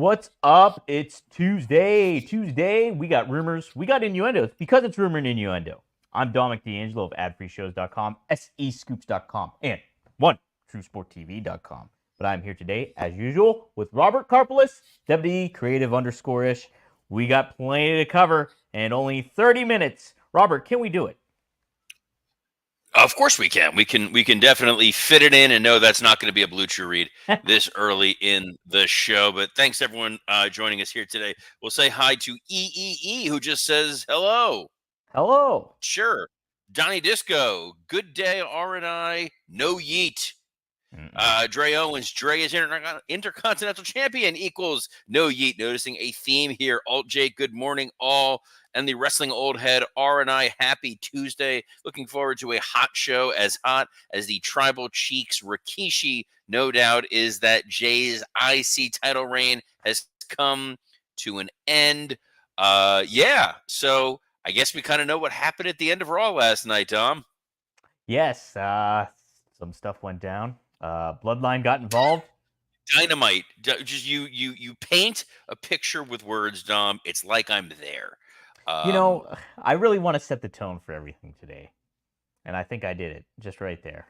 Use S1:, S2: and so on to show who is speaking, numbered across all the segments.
S1: What's up? It's Tuesday. We got rumors. We got innuendos because it's rumor and innuendo. I'm Dominic D'Angelo of adfreeshows.com, SEScoops.com, and OneTrueSportTV.com. But I'm here today, as usual, with Robert Karpelis, WWE Creative_ish. We got plenty to cover and only 30 minutes. Robert, can we do it?
S2: Of course we can. We can definitely fit it in, and no, that's not going to be a Blue Chew read this early in the show. But thanks everyone joining us here today. We'll say hi to EEE, who just says hello.
S1: Hello.
S2: Sure. Donnie Disco, good day, R&I, no yeet. Dre Owens, Dre is Intercontinental Champion equals no yeet. Noticing a theme here. Alt J, good morning all. And the wrestling old head R&I, happy Tuesday. Looking forward to a hot show, as hot as the Tribal Cheeks Rikishi. No doubt is that Jay's IC title reign has come to an end. So I guess we kind of know what happened at the end of Raw last night, Dom.
S1: Yes, some stuff went down. Bloodline got involved.
S2: Dynamite. Just you paint a picture with words, Dom. It's like I'm there.
S1: I really want to set the tone for everything today, and I think I did it just right there.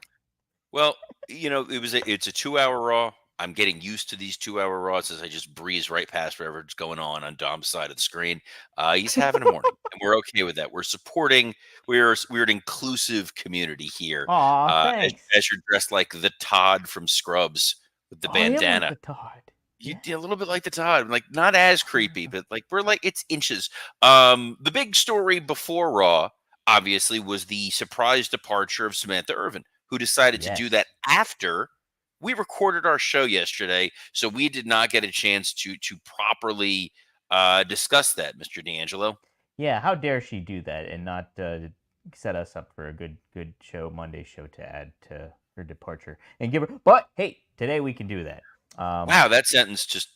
S2: Well, it's a 2-hour Raw. I'm getting used to these 2-hour Raws as I just breeze right past whatever's going on Dom's side of the screen. He's having a morning, and we're okay with that. We're supporting. We're an inclusive community here.
S1: Aw, thanks.
S2: As you're dressed like the Todd from Scrubs with the bandana.
S1: I am like the Todd.
S2: You a little bit like the Todd, like not as creepy, but like we're like it's inches. The big story before Raw, obviously, was the surprise departure of Samantha Irvin, who decided to do that after we recorded our show yesterday. So we did not get a chance to properly discuss that, Mr. D'Angelo.
S1: Yeah, how dare she do that and not set us up for a good show, Monday show, to add to her departure and give her. But hey, today we can do that.
S2: Wow, that sentence just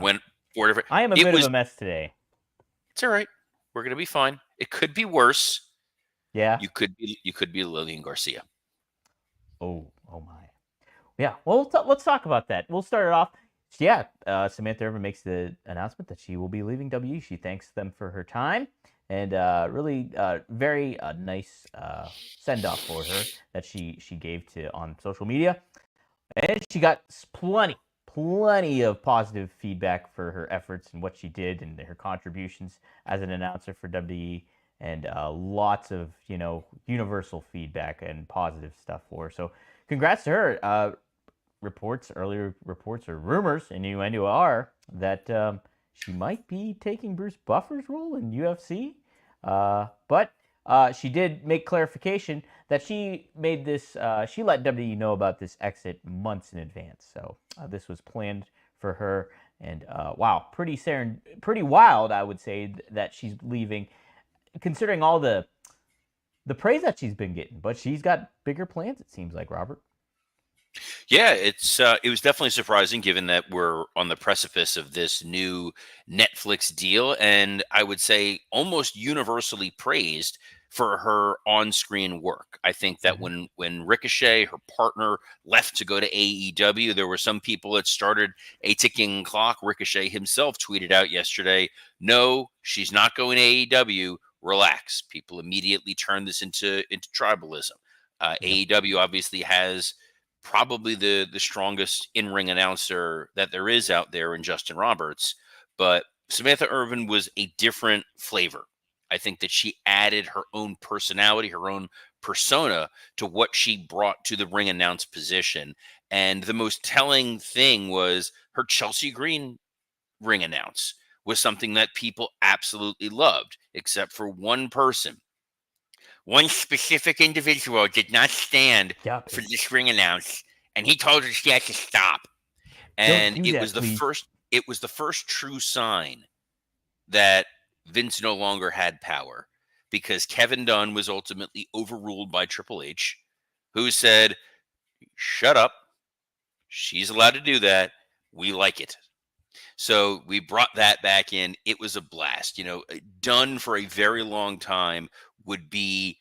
S2: went 4 different.
S1: I am a bit of a mess today.
S2: It's all right. We're gonna be fine. It could be worse.
S1: Yeah.
S2: You could be Lillian Garcia.
S1: Oh my. Yeah. Well, let's talk about that. We'll start it off. Yeah. Samantha Irvin makes the announcement that she will be leaving WWE. She thanks them for her time and really very nice send off for her that she gave on social media. And she got plenty of positive feedback for her efforts and what she did and her contributions as an announcer for WWE, and lots of universal feedback and positive stuff for her. So congrats to her. Earlier reports or rumors in Innuendo are that she might be taking Bruce Buffer's role in UFC, but she did make clarification that she made this. She let WWE know about this exit months in advance, so this was planned for her. And wow, pretty wild, I would say, that she's leaving, considering all the praise that she's been getting. But she's got bigger plans, it seems like, Robert.
S2: Yeah, it was definitely surprising, given that we're on the precipice of this new Netflix deal, and I would say almost universally praised for her on-screen work. I think that when Ricochet, her partner, left to go to AEW, there were some people that started a ticking clock. Ricochet himself tweeted out yesterday, "No, she's not going to AEW. Relax." People immediately turned this into tribalism. AEW obviously has probably the strongest in-ring announcer that there is out there in Justin Roberts, but Samantha Irvin was a different flavor. I think that she added her own personality, her own persona to what she brought to the ring announce position. And the most telling thing was her Chelsea Green ring announce was something that people absolutely loved, except for one person. One specific individual did not stand for this ring announce, and he told her she had to stop. And it was the first true sign that Vince no longer had power, because Kevin Dunn was ultimately overruled by Triple H, who said, "Shut up. She's allowed to do that. We like it." So we brought that back in. It was a blast. Dunn for a very long time would be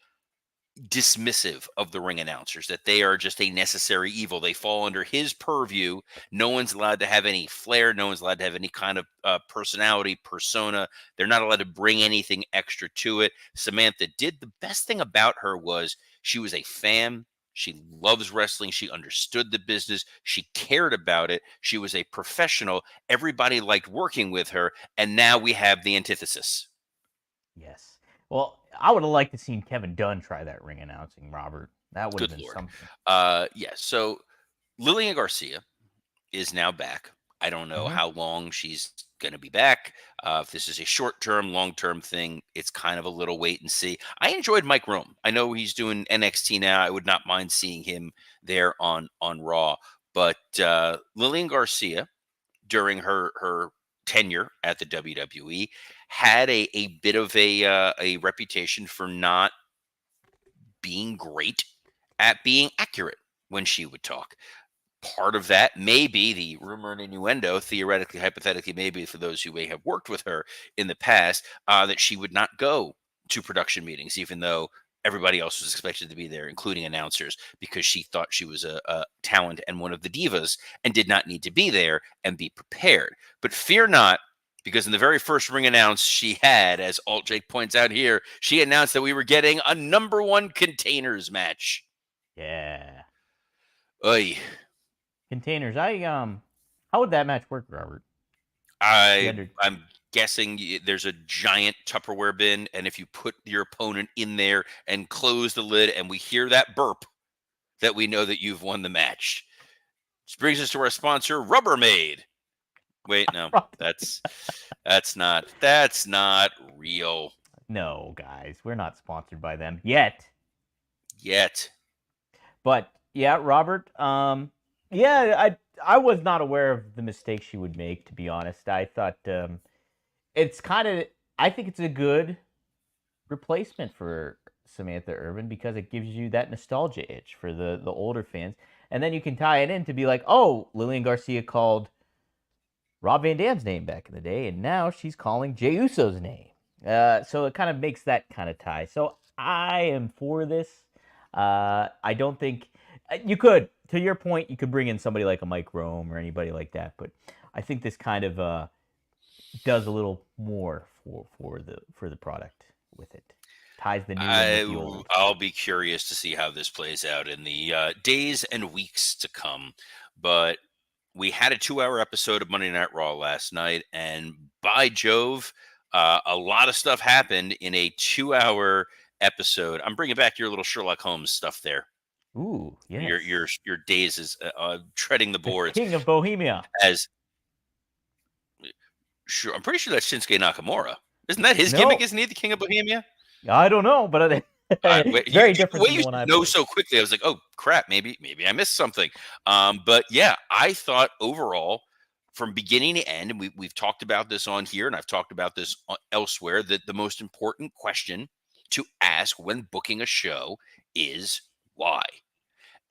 S2: dismissive of the ring announcers, that they are just a necessary evil. They fall under his purview. No one's allowed to have any flair. No one's allowed to have any kind of personality, persona. They're not allowed to bring anything extra to it. Samantha did. The best thing about her was she was a fan. She loves wrestling. She understood the business. She cared about it. She was a professional. Everybody liked working with her. And now we have the antithesis.
S1: Yes. Well, I would have liked to seen Kevin Dunn try that ring announcing, Robert. That would have
S2: Good
S1: been
S2: Lord.
S1: something.
S2: Yeah. So Lillian Garcia is now back. I don't know
S1: Mhm.
S2: how long she's going to be back. If this is a short term, long term thing, it's kind of a little wait and see. I enjoyed Mike Rome. I know he's doing NXT now. I would not mind seeing him there on Raw. But Lillian Garcia, during her tenure at the WWE, had a bit of a reputation for not being great at being accurate when she would talk. Part of that may be the rumor and innuendo, theoretically, hypothetically, maybe for those who may have worked with her in the past, that she would not go to production meetings, even though everybody else was expected to be there, including announcers, because she thought she was a talent and one of the divas and did not need to be there and be prepared. But fear not, because in the very first ring announce she had, as Alt Jake points out here, she announced that we were getting a #1 containers match.
S1: Yeah.
S2: Oy.
S1: Containers. How would that match work, Robert? You under
S2: I'm guessing there's a giant Tupperware bin, and if you put your opponent in there and close the lid, and we hear that burp, that we know that you've won the match. This brings us to our sponsor, Rubbermaid. Wait, no, that's not real
S1: No, guys, we're not sponsored by them yet.
S2: yet.
S1: But yeah, Robert. Yeah, I was not aware of the mistake she would make. To be honest, I thought it's kind of. I think it's a good replacement for Samantha Irvin because it gives you that nostalgia itch for the older fans, and then you can tie it in to be like, oh, Lillian Garcia called Rob Van Dam's name back in the day, and now she's calling Jey Uso's name. So it kind of makes that kind of tie. So I am for this. I don't think you could, to your point, you could bring in somebody like a Mike Rome or anybody like that, but I think this kind of does a little more for the product with it. Ties the new in with the old.
S2: I'll be curious to see how this plays out in the days and weeks to come. But we had a 2-hour episode of Monday Night Raw last night, and by Jove, a lot of stuff happened in a 2-hour episode. I'm bringing back your little Sherlock Holmes stuff there.
S1: Ooh, yes.
S2: Your days is treading the
S1: The
S2: boards
S1: King of Bohemia.
S2: as sure. I'm pretty sure that's Shinsuke Nakamura. Isn't that his
S1: No,
S2: gimmick? Isn't he the King of Bohemia?
S1: I don't know, but very
S2: The
S1: different
S2: way
S1: than
S2: you
S1: the one I
S2: know
S1: played.
S2: so quickly, I was like, "Oh crap, maybe I missed something." But yeah, I thought overall, from beginning to end, and we've talked about this on here, and I've talked about this elsewhere, that the most important question to ask when booking a show is why.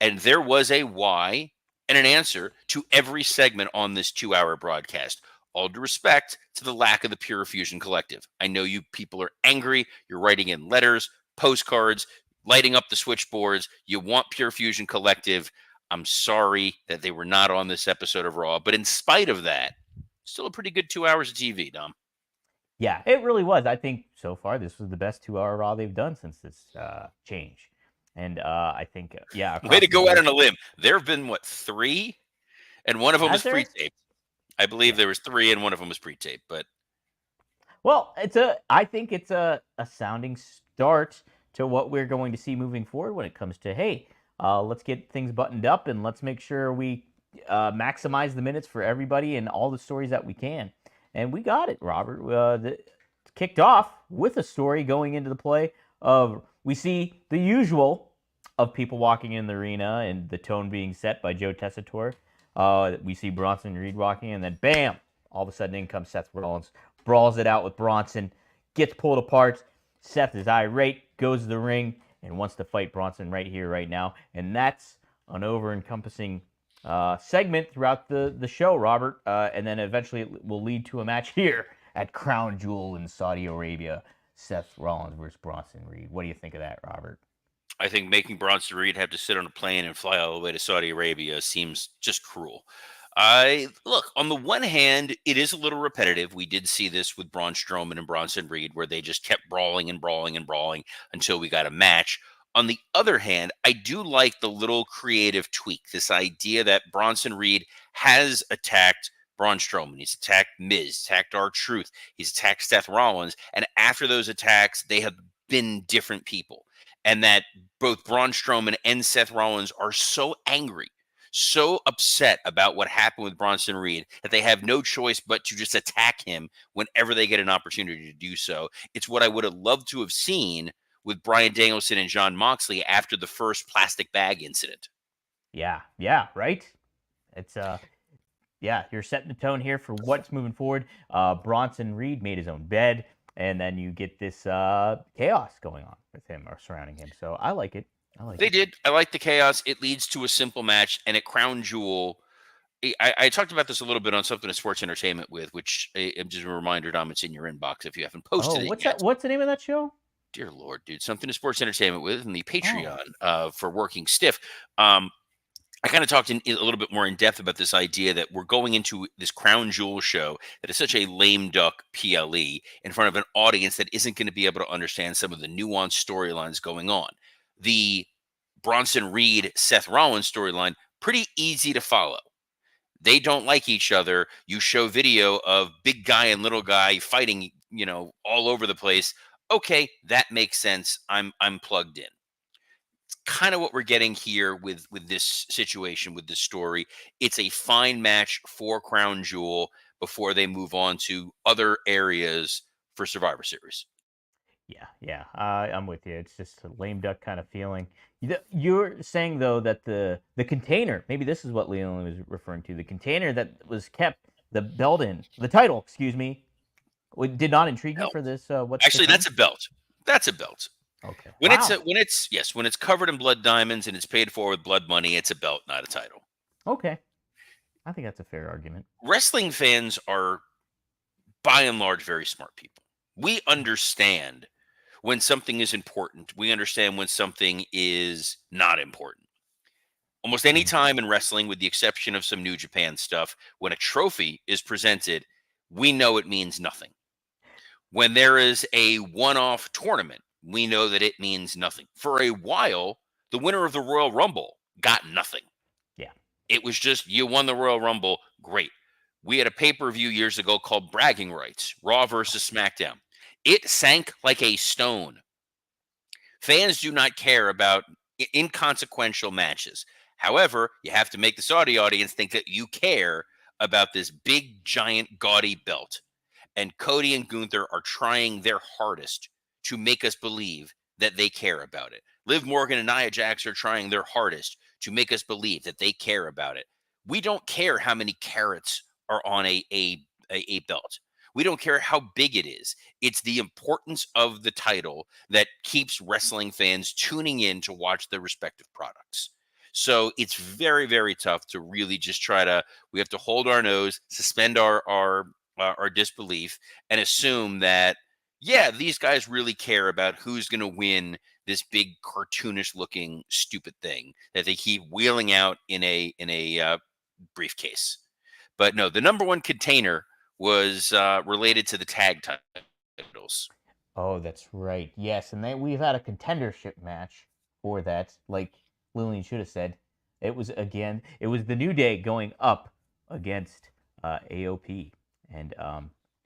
S2: And there was a why and an answer to every segment on this 2-hour broadcast. All due respect to the lack of the Pure Fusion Collective. I know you people are angry. You're writing in letters, postcards, lighting up the switchboards. You want Pure Fusion Collective. I'm sorry that they were not on this episode of Raw. But in spite of that, still a pretty good 2 hours of TV, Dom.
S1: Yeah, it really was. I think so far this was the best 2-hour Raw they've done since this change. And I think, yeah,
S2: Way
S1: across
S2: to
S1: the
S2: go out
S1: board.
S2: on a limb. There have been, what, 3? And one of them
S1: Has
S2: was
S1: there?
S2: pre-taped. I believe
S1: Yeah.
S2: there was 3 and one of them was pre-taped. But
S1: Well, I think it's a sounding start to what we're going to see moving forward when it comes to, hey, let's get things buttoned up and let's make sure we maximize the minutes for everybody and all the stories that we can. And we got it, Robert. Kicked off with a story going into the play of we see the usual of people walking in the arena and the tone being set by Joe Tessitore. We see Bronson Reed walking, and then bam, all of a sudden in comes Seth Rollins, brawls it out with Bronson, gets pulled apart. Seth is irate, goes to the ring, and wants to fight Bronson right here, right now. And that's an over-encompassing segment throughout the show, Robert. And then eventually it will lead to a match here at Crown Jewel in Saudi Arabia. Seth Rollins versus Bronson Reed. What do you think of that, Robert?
S2: I think making Bronson Reed have to sit on a plane and fly all the way to Saudi Arabia seems just cruel. I look, on the one hand, it is a little repetitive. We did see this with Braun Strowman and Bronson Reed, where they just kept brawling and brawling and brawling until we got a match. On the other hand, I do like the little creative tweak. This idea that Bronson Reed has attacked Braun Strowman, he's attacked Miz, attacked R-Truth, he's attacked Seth Rollins, and after those attacks, they have been different people, and that both Braun Strowman and Seth Rollins are so angry, so upset about what happened with Bronson Reed that they have no choice but to just attack him whenever they get an opportunity to do so. It's what I would have loved to have seen with Bryan Danielson and Jon Moxley after the first plastic bag incident.
S1: Yeah, right. It's yeah, you're setting the tone here for what's moving forward. Bronson Reed made his own bed, and then you get this chaos going on with him or surrounding him. So I like it.
S2: They did. I like the chaos. It leads to a simple match, and at Crown Jewel, I talked about this a little bit on Something to Sports Entertainment with, which just a reminder, Dom, it's in your inbox if you haven't posted it
S1: what's
S2: yet.
S1: that? What's the name of that show?
S2: Dear Lord, dude, Something to Sports Entertainment with, and the Patreon
S1: Oh.
S2: for Working Stiff. I kind of talked a little bit more in depth about this idea that we're going into this Crown Jewel show that is such a lame duck PLE in front of an audience that isn't going to be able to understand some of the nuanced storylines going on. The Bronson Reed, Seth Rollins storyline, pretty easy to follow. They don't like each other. You show video of big guy and little guy fighting, all over the place. Okay, that makes sense. I'm plugged in. It's kind of what we're getting here with this situation, with this story. It's a fine match for Crown Jewel before they move on to other areas for Survivor Series.
S1: Yeah. I'm with you. It's just a lame duck kind of feeling. You're saying though that the container, maybe this is what Leon was referring to, the container that was kept the belt in, the title, excuse me, did not intrigue you for this. What's
S2: Actually, that's a belt. That's a belt.
S1: Okay.
S2: When
S1: Wow.
S2: when it's covered in blood diamonds and it's paid for with blood money, it's a belt, not a title.
S1: Okay. I think that's a fair argument.
S2: Wrestling fans are, by and large, very smart people. We understand when something is important. We understand when something is not important. Almost any time in wrestling, with the exception of some New Japan stuff, when a trophy is presented, we know it means nothing. When there is a one-off tournament, we know that it means nothing. For a while, the winner of the Royal Rumble got nothing.
S1: Yeah.
S2: It was just, you won the Royal Rumble, great. We had a pay-per-view years ago called Bragging Rights, Raw versus SmackDown. It sank like a stone. Fans do not care about inconsequential matches. However, you have to make the Saudi audience think that you care about this big, giant, gaudy belt. And Cody and Gunther are trying their hardest to make us believe that they care about it. Liv Morgan and Nia Jax are trying their hardest to make us believe that they care about it. We don't care how many carats are on a belt. We don't care how big it is. It's the importance of the title that keeps wrestling fans tuning in to watch their respective products. So it's very, very tough to really just we have to hold our nose, suspend our disbelief, and assume that, yeah, these guys really care about who's going to win this big cartoonish looking stupid thing that they keep wheeling out in a briefcase. But no, the number one container was related to the tag titles.
S1: Oh, that's right. Yes, and we've had a contendership match for that. Like Lillian should have said, it was the New Day going up against AOP, and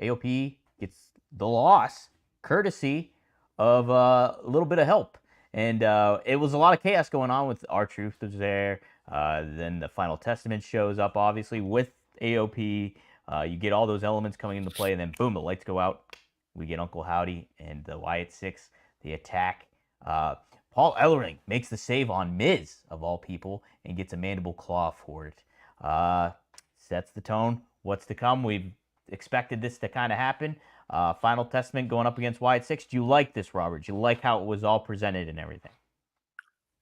S1: AOP gets the loss courtesy of a little bit of help. And it was a lot of chaos going on with R-Truth was there. Then the Final Testament shows up, obviously, with AOP. You get all those elements coming into play, and then boom, the lights go out. We get Uncle Howdy and the Wyatt Six, the attack. Paul Ellering makes the save on Miz, of all people, and gets a mandible claw for it. Sets the tone. What's to come? We've expected this to kind of happen. Final Testament going up against Wyatt Six. Do you like this, Robert? Do you like how it was all presented and everything?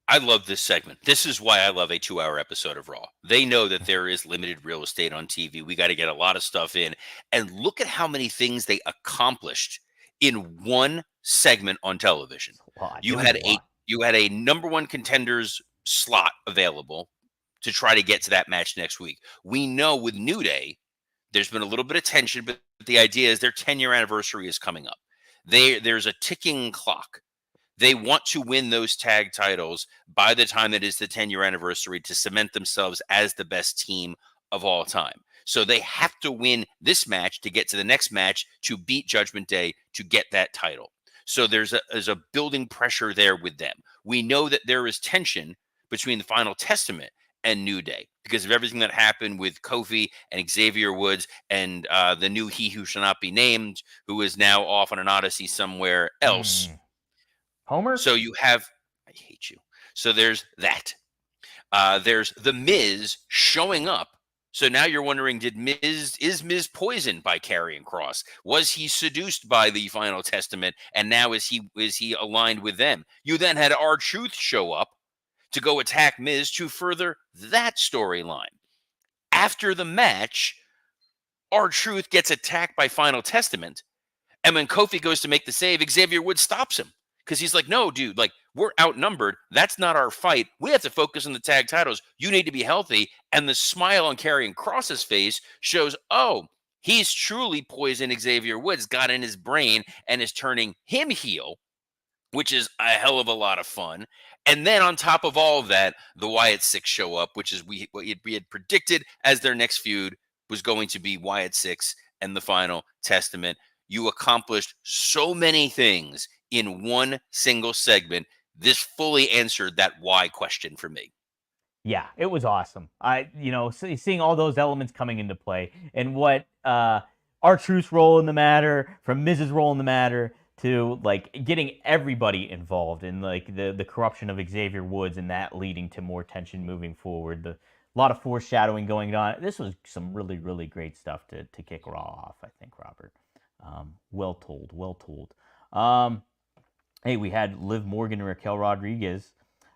S2: I love this segment. This is why I love a 2-hour episode of Raw. They know that there is limited real estate on TV. We got to get a lot of stuff in. And look at how many things they accomplished in one segment on television. You had You had a number one contenders slot available to try to get to that match next week. We know with New Day, there's been a little bit of tension, but the idea is their 10-year anniversary is coming up. There's a ticking clock. They want to win those tag titles by the time it is the 10-year anniversary to cement themselves as the best team of all time. So they have to win this match to get to the next match to beat Judgment Day to get that title. So there's a building pressure there with them. We know that there is tension between the Final Testament and New Day because of everything that happened with Kofi and Xavier Woods and the new He Who Shall Not Be Named, who is now off on an odyssey somewhere else.
S1: Homer?
S2: So you have, I hate you. So there's that. There's the Miz showing up. So now you're wondering, is Miz poisoned by Karrion Kross? Was he seduced by the Final Testament, and now is he aligned with them? You then had R-Truth show up to go attack Miz to further that storyline. After the match, R-Truth gets attacked by Final Testament, and when Kofi goes to make the save, Xavier Woods stops him because he's like, no, dude, like, we're outnumbered. That's not our fight. We have to focus on the tag titles. You need to be healthy. And the smile on Karrion Kross's face shows, oh, he's truly poisoned Xavier Woods, got in his brain, and is turning him heel, which is a hell of a lot of fun. And then on top of all of that, the Wyatt Six show up, which is what we had predicted as their next feud was going to be Wyatt Six and the Final Testament. You accomplished so many things in one single segment. This fully answered that why question for me.
S1: Yeah, it was awesome. Seeing all those elements coming into play and what R-Truth's role in the matter, from Miz's role in the matter, to like getting everybody involved in like the corruption of Xavier Woods and that leading to more tension moving forward. A lot of foreshadowing going on. This was some really, really great stuff to kick Raw off, I think, Robert. Well told, well told. Hey, we had Liv Morgan and Raquel Rodriguez.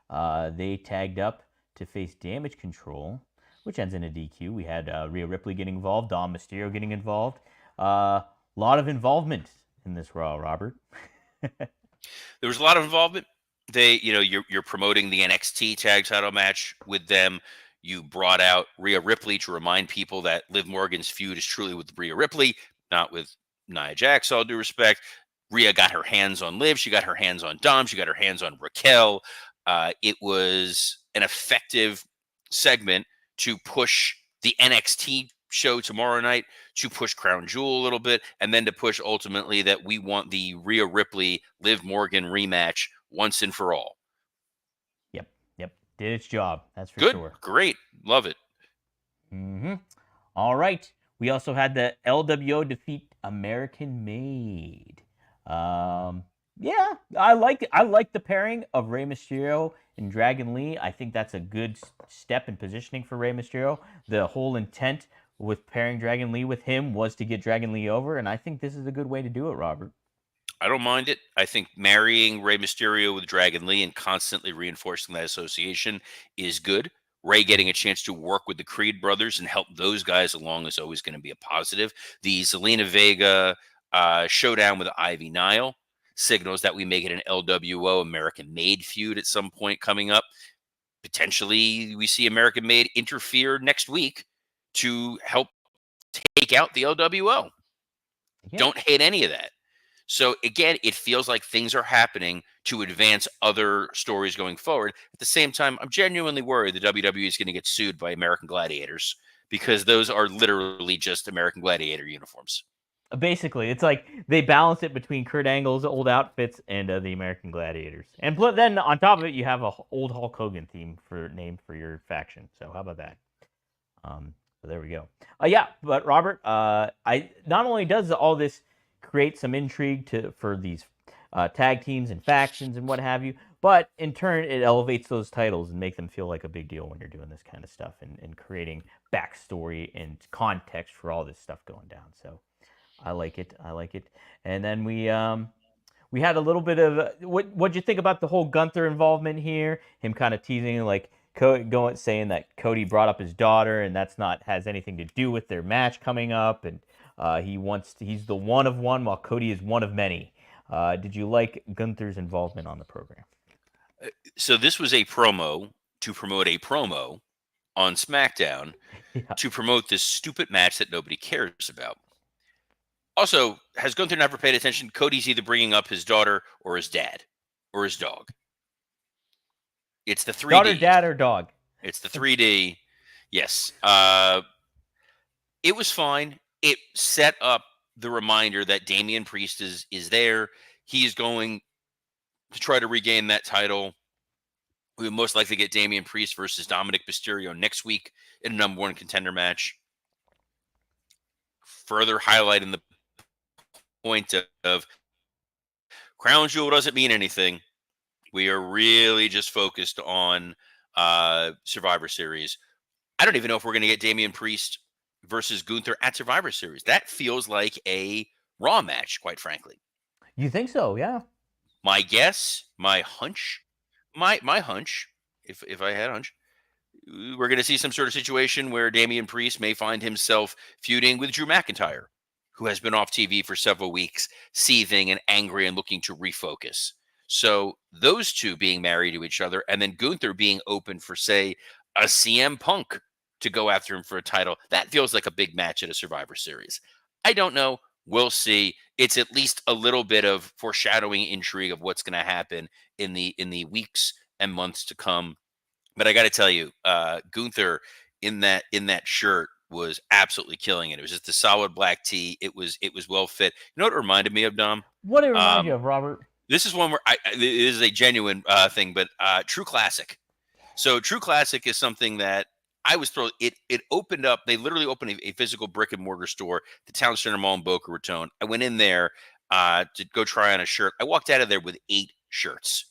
S1: They tagged up to face Damage Control, which ends in a DQ. We had Rhea Ripley getting involved, Dom Mysterio getting involved. A lot of involvement in this Raw, Robert.
S2: There was a lot of involvement. You're promoting the NXT tag title match with them. You brought out Rhea Ripley to remind people that Liv Morgan's feud is truly with Rhea Ripley, not with Nia Jax, all due respect. Rhea got her hands on Liv. She got her hands on Dom. She got her hands on Raquel. It was an effective segment to push the NXT show tomorrow night, to push Crown Jewel a little bit, and then to push ultimately that we want the Rhea Ripley Liv Morgan rematch once and for all.
S1: Yep. Did its job. That's for
S2: Good.
S1: sure.
S2: Great. Love it.
S1: All right. We also had the LWO defeat American Made. Yeah, I like it. I like the pairing of Rey Mysterio and Dragon Lee. I think that's a good step in positioning for Rey Mysterio. The whole intent with pairing Dragon Lee with him was to get Dragon Lee over, and I think this is a good way to do it, Robert.
S2: I don't mind it. I think marrying Rey Mysterio with Dragon Lee and constantly reinforcing that association is good. Rey getting a chance to work with the Creed brothers and help those guys along is always going to be a positive. The Zelina Vega showdown with Ivy Nile signals that we may get an LWO American Made feud at some point coming up. Potentially, we see American Made interfere next week to help take out the LWO. Yeah. Don't hate any of that. So again, it feels like things are happening to advance other stories going forward. At the same time, I'm genuinely worried the WWE is going to get sued by American Gladiators because those are literally just American Gladiator uniforms.
S1: Basically, it's like they balance it between Kurt Angle's old outfits and the American Gladiators. And then on top of it, you have a old Hulk Hogan theme name for your faction. So how about that? So there we go. Yeah, but Robert, I not only does all this create some intrigue for these tag teams and factions and what have you, but in turn, it elevates those titles and make them feel like a big deal when you're doing this kind of stuff and creating backstory and context for all this stuff going down. So I like it. And then we had a little bit of what'd you think about the whole Gunther involvement here? Him kind of teasing like saying that Cody brought up his daughter and that's not has anything to do with their match coming up, and he's the one of one while Cody is one of many. Did you like Gunther's involvement on the program?
S2: So this was a promo to promote a promo on SmackDown
S1: Yeah.
S2: to promote this stupid match that nobody cares about. Also, has Gunther never paid attention? Cody's either bringing up his daughter or his dad or his dog. It's the three
S1: Daughter,
S2: Ds.
S1: dad, or dog?
S2: It's the 3D. Yes. It was fine. It set up the reminder that Damian Priest is there. He's going to try to regain that title. We would most likely get Damian Priest versus Dominic Mysterio next week in a number one contender match. Further highlighting the point of Crown Jewel doesn't mean anything. We are really just focused on Survivor Series. I don't even know if we're going to get Damian Priest versus Gunther at Survivor Series. That feels like a Raw match, quite frankly.
S1: You think so? Yeah.
S2: My guess, my hunch, my hunch, if I had a hunch, we're going to see some sort of situation where Damian Priest may find himself feuding with Drew McIntyre, who has been off TV for several weeks, seething and angry and looking to refocus. So those two being married to each other, and then Gunther being open for, say, a CM Punk to go after him for a title, that feels like a big match at a Survivor Series. I don't know. We'll see. It's at least a little bit of foreshadowing intrigue of what's going to happen in the weeks and months to come. But I got to tell you, Gunther in that shirt was absolutely killing it. It was just a solid black tee. It was well fit. You know what it reminded me of, Dom?
S1: What did it remind you of, Robert?
S2: This is one where it is a genuine thing, but True Classic. So True Classic is something that I was thrilled. It opened up. They literally opened a physical brick and mortar store, the Town Center Mall in Boca Raton. I went in there to go try on a shirt. I walked out of there with 8 shirts.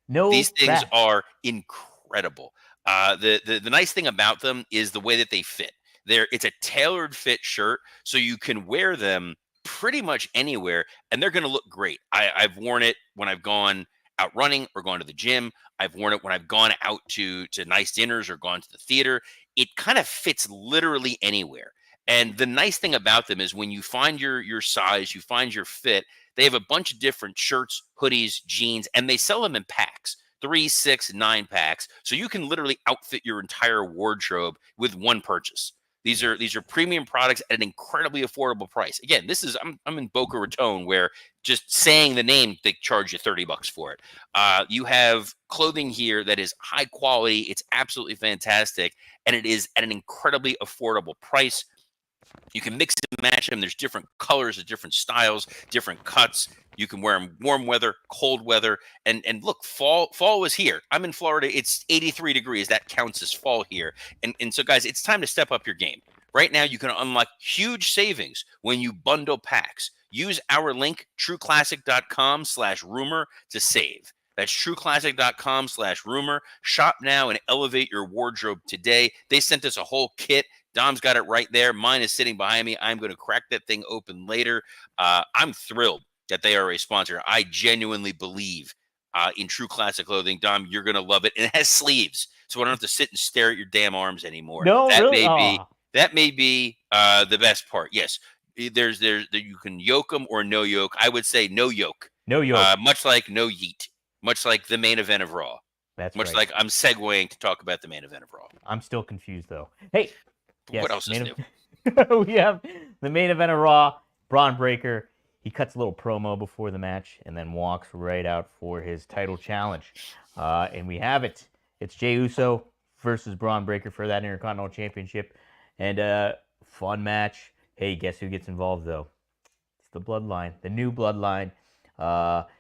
S1: No
S2: These things
S1: trash.
S2: are incredible. The nice thing about them is the way that they fit. It's a tailored fit shirt, so you can wear them pretty much anywhere, and they're going to look great. I've worn it when I've gone out running or gone to the gym. I've worn it when I've gone out to nice dinners or gone to the theater. It kind of fits literally anywhere. And the nice thing about them is when you find your size, you find your fit, they have a bunch of different shirts, hoodies, jeans, and they sell them in packs. 3, 6, 9 packs. So you can literally outfit your entire wardrobe with one purchase. These are premium products at an incredibly affordable price. Again, this is I'm in Boca Raton, where just saying the name they charge you $30 for it. You have clothing here that is high quality. It's absolutely fantastic, and it is at an incredibly affordable price. You can mix and match them. There's different colors, different styles, different cuts. You can wear them warm weather, cold weather, and look, fall is here. I'm in Florida. It's 83 degrees. That counts as fall here. And so, guys, it's time to step up your game. Right now, you can unlock huge savings when you bundle packs. Use our link, trueclassic.com/rumor to save. That's trueclassic.com/rumor. Shop now and elevate your wardrobe today. They sent us a whole kit. Dom's got it right there. Mine is sitting behind me. I'm going to crack that thing open later. I'm thrilled that they are a sponsor. I genuinely believe in True Classic Clothing. Dom, you're going to love it. And it has sleeves, so I don't have to sit and stare at your damn arms anymore.
S1: No,
S2: That
S1: really?
S2: may be the best part. Yes, there's you can yoke them or no yoke. I would say no yoke.
S1: No yoke.
S2: Much like no yeet. Much like the main event of Raw.
S1: That's
S2: much
S1: right.
S2: like I'm segueing to talk about the main event of Raw.
S1: I'm still confused though. Hey, yes,
S2: what else is new?
S1: We have the main event of Raw. Bron Breakker. He cuts a little promo before the match and then walks right out for his title challenge. And we have it. It's Jey Uso versus Bron Breakker for that Intercontinental Championship. And fun match. Hey, guess who gets involved though? It's the Bloodline, the new Bloodline.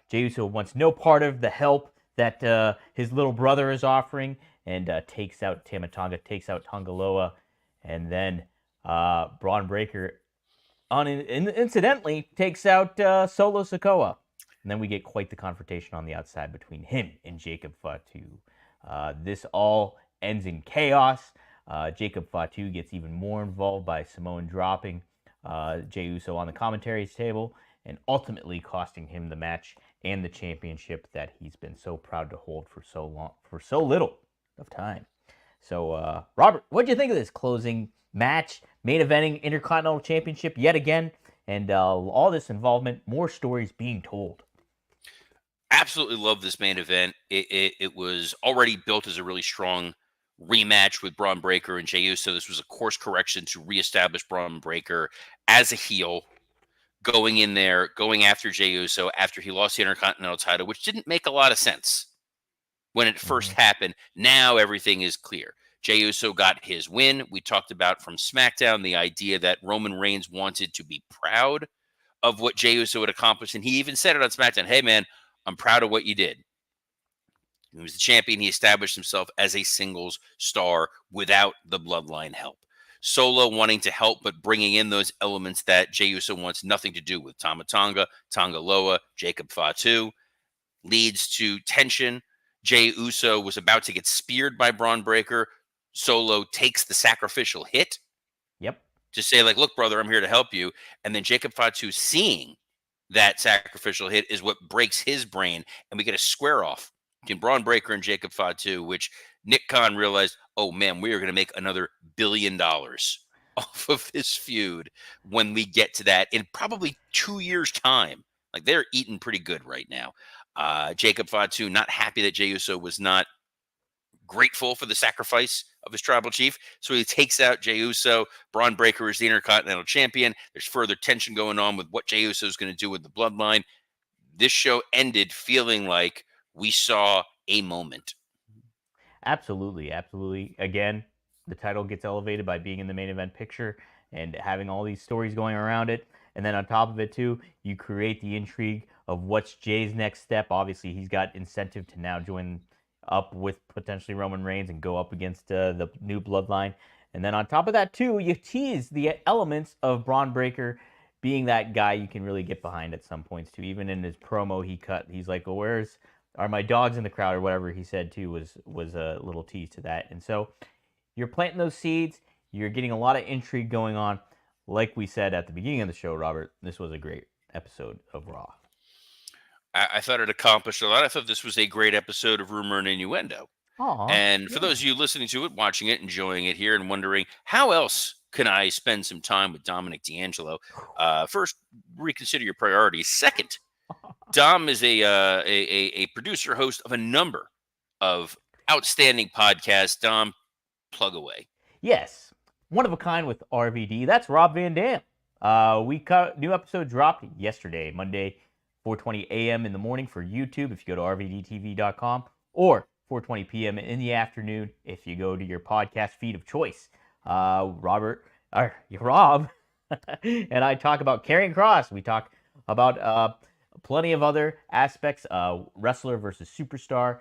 S1: Jey Uso wants no part of the help that his little brother is offering, and takes out Tama Tonga, takes out Tonga Loa, and then Bron Breakker incidentally takes out Solo Sikoa. And then we get quite the confrontation on the outside between him and Jacob Fatu. This all ends in chaos. Jacob Fatu gets even more involved by Samoan dropping Jey Uso on the commentary table and ultimately costing him the match and the championship that he's been so proud to hold for so long, for so little of time. So, Robert, what do you think of this closing match, main eventing Intercontinental Championship yet again, and all this involvement, more stories being told?
S2: Absolutely love this main event. It was already built as a really strong rematch with Braun Breaker and Jey Uso. This was a course correction to reestablish Braun Breaker as a heel, going in there, going after Jey Uso after he lost the Intercontinental title, which didn't make a lot of sense when it first
S1: Hmm.
S2: happened. Now everything is clear. Jey Uso got his win. We talked about from SmackDown the idea that Roman Reigns wanted to be proud of what Jey Uso had accomplished. And he even said it on SmackDown, hey, man, I'm proud of what you did. He was the champion. He established himself as a singles star without the Bloodline help. Solo wanting to help, but bringing in those elements that Jey Uso wants nothing to do with. Tama Tonga, Tonga Loa, Jacob Fatu leads to tension. Jey Uso was about to get speared by Braun Breaker. Solo takes the sacrificial hit
S1: Yep.
S2: to say, like, look, brother, I'm here to help you. And then Jacob Fatu seeing that sacrificial hit is what breaks his brain. And we get a square off between Braun Breaker and Jacob Fatu, which Nick Khan realized, oh man, we are going to make another $1 billion off of this feud when we get to that in probably 2 years' time. Like, they're eating pretty good right now. Jacob Fatu not happy that Jey Uso was not grateful for the sacrifice of his tribal chief. So he takes out Jey Uso. Braun Breaker is the Intercontinental Champion. There's further tension going on with what Jey Uso is going to do with the Bloodline. This show ended feeling like we saw a moment.
S1: Absolutely, absolutely. Again, the title gets elevated by being in the main event picture and having all these stories going around it. And then on top of it, too, you create the intrigue of what's Jay's next step. Obviously, he's got incentive to now join up with potentially Roman Reigns and go up against the new bloodline. And then on top of that, too, you tease the elements of Braun Breaker being that guy you can really get behind at some points, too. Even in his promo he cut, he's like, well, where's are my dogs in the crowd or whatever he said too was a little tease to that. And so you're planting those seeds, you're getting a lot of intrigue going on. Like we said at the beginning of the show, Robert, this was a great episode of Raw.
S2: I thought it accomplished a lot. I thought this was a great episode of Rumor and Innuendo.
S1: Aw,
S2: And for
S1: yeah.
S2: those of you listening to it, watching it, enjoying it here, and wondering how else can I spend some time with Dominic D'Angelo, first, reconsider your priorities. Second, Dom is a producer host of a number of outstanding podcasts. Dom, plug away.
S1: Yes, one of a kind with RVD. That's Rob Van Dam. New episode dropped yesterday, Monday, 4:20 a.m. in the morning for YouTube. If you go to rvdtv.com, or 4:20 p.m. in the afternoon if you go to your podcast feed of choice. Rob, and I talk about Karrion Kross. We talk about plenty of other aspects, wrestler versus superstar.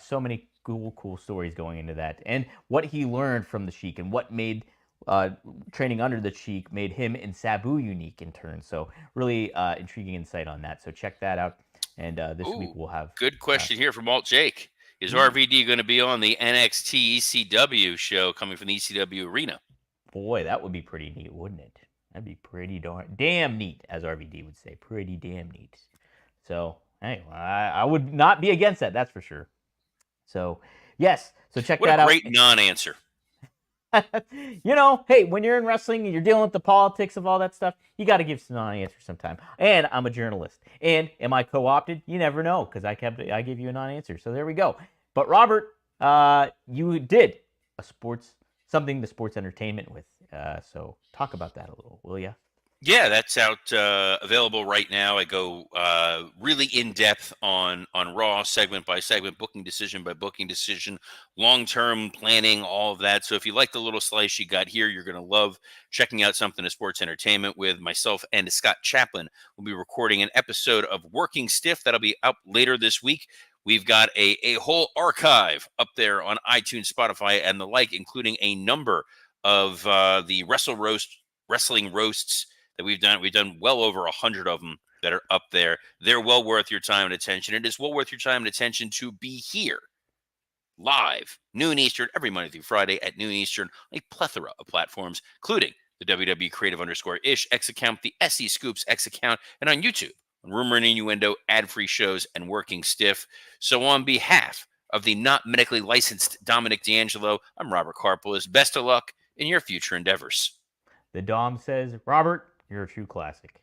S1: So many cool stories going into that, and what he learned from the Sheik, and what made training under the Sheik made him and Sabu unique in turn. So really intriguing insight on that. So check that out. And this week
S2: Ooh,
S1: we'll have.
S2: good
S1: Uh,
S2: question here from Alt Jake. Is
S1: yeah,
S2: RVD going to be on the NXT ECW show coming from the ECW arena?
S1: boy, that would be pretty neat, wouldn't it? That'd be pretty damn neat, as RVD would say. Pretty damn neat. So hey, I would not be against that. That's for sure. So yes, so check
S2: What a
S1: that out.
S2: great non-answer.
S1: Hey, when you're in wrestling and you're dealing with the politics of all that stuff, you got to give some non-answer sometime. And I'm a journalist. And am I co-opted? You never know, because I gave you a non-answer. So there we go. But Robert, you did something to sports entertainment with. So talk about that a little, will you?
S2: Yeah, that's out available right now. I go really in depth on Raw, segment by segment, booking decision by booking decision, long term planning, all of that. So if you like the little slice you got here, you're going to love checking out something to sports entertainment with myself and Scott Chaplin. We'll be recording an episode of Working Stiff that'll be out later this week. We've got a whole archive up there on iTunes, Spotify, and the like, including a number of the wrestling roasts that we've done. We've done well over 100 of them that are up there. They're well worth your time and attention. It is well worth your time and attention to be here live, noon Eastern, every Monday through Friday at noon Eastern, on a plethora of platforms, including the WWE Creative_ish X account, the SE Scoops X account, and on YouTube, on Rumor and Innuendo, ad-free shows, and Working Stiff. So on behalf of the not medically licensed Dominic D'Angelo, I'm Robert Karpolis. Best of luck in your future endeavors.
S1: The Dom says, Robert, you're a true classic.